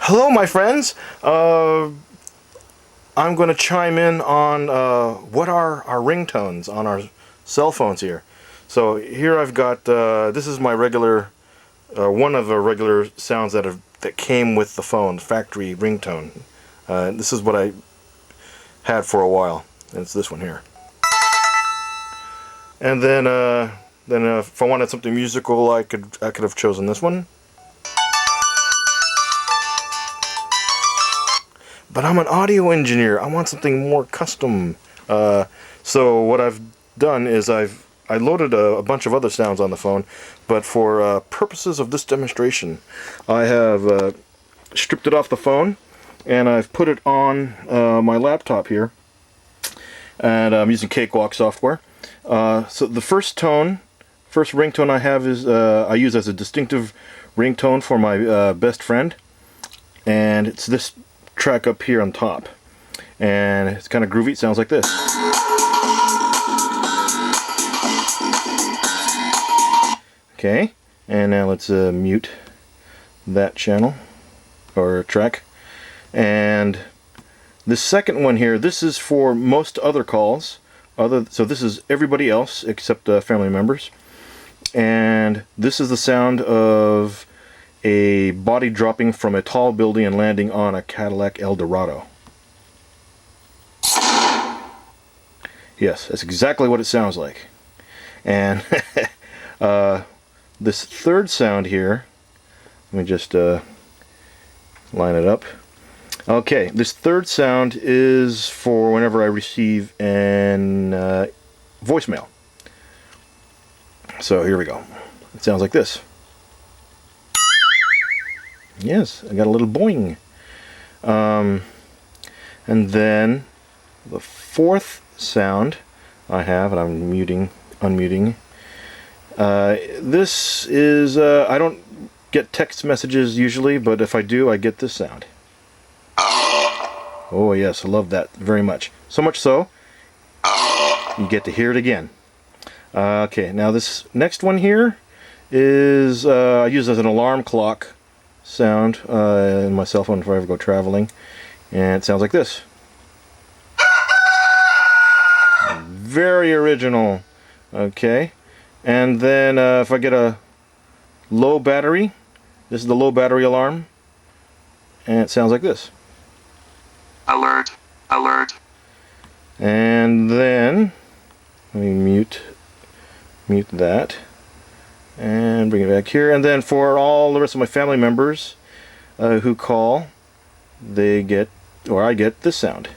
Hello, my friends. I'm going to chime in on what are our ringtones on our cell phones here. So here I've got this is my regular one of the regular sounds that came with the phone, factory ringtone. This is what I had for a while, and it's this one here. And then if I wanted something musical, I could have chosen this one. But I'm an audio engineer. I want something more custom. So what I've done is I loaded a bunch of other sounds on the phone, but for purposes of this demonstration, I have stripped it off the phone, and I've put it on my laptop here, and I'm using Cakewalk software. So the first ringtone I have is I use as a distinctive ringtone for my best friend, and it's this track up here on top, and it's kind of groovy. It sounds like this. Okay, and now let's mute that channel or track. And the second one here, this is for most other calls, so this is everybody else except family members, and this is the sound of a body dropping from a tall building and landing on a Cadillac Eldorado. Yes, that's exactly what it sounds like. And this third sound here, let me just line it up. Okay, this third sound is for whenever I receive an voicemail. So here we go. It sounds like this. Yes, I got a little boing. And then the fourth sound I have, and I'm unmuting. This is, I don't get text messages usually, but if I do, I get this sound. Oh yes, I love that very much. So much so, you get to hear it again. Okay, now this next one here is, I use as an alarm clock sound in my cell phone if I ever go traveling, and it sounds like this. Very original. Okay, and then if I get a low battery, this is the low battery alarm, and it sounds like this. Alert, alert. And then let me mute that and bring it back here. And then for all the rest of my family members who call, I get this sound.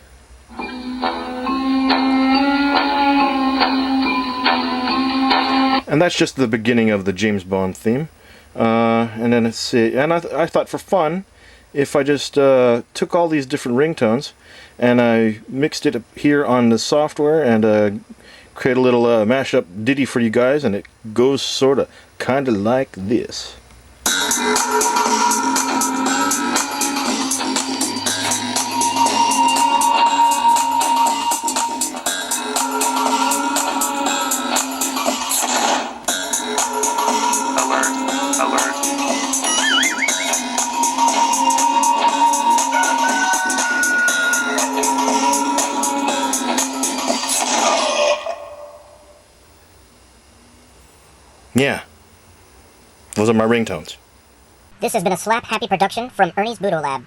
And that's just the beginning of the James Bond theme. And then I thought for fun, if I just took all these different ringtones and I mixed it up here on the software and create a little mashup ditty for you guys, and it goes sorta kinda like this. Alert, alert. Yeah, those are my ringtones. This has been a Slap Happy production from Ernie's Budo Lab.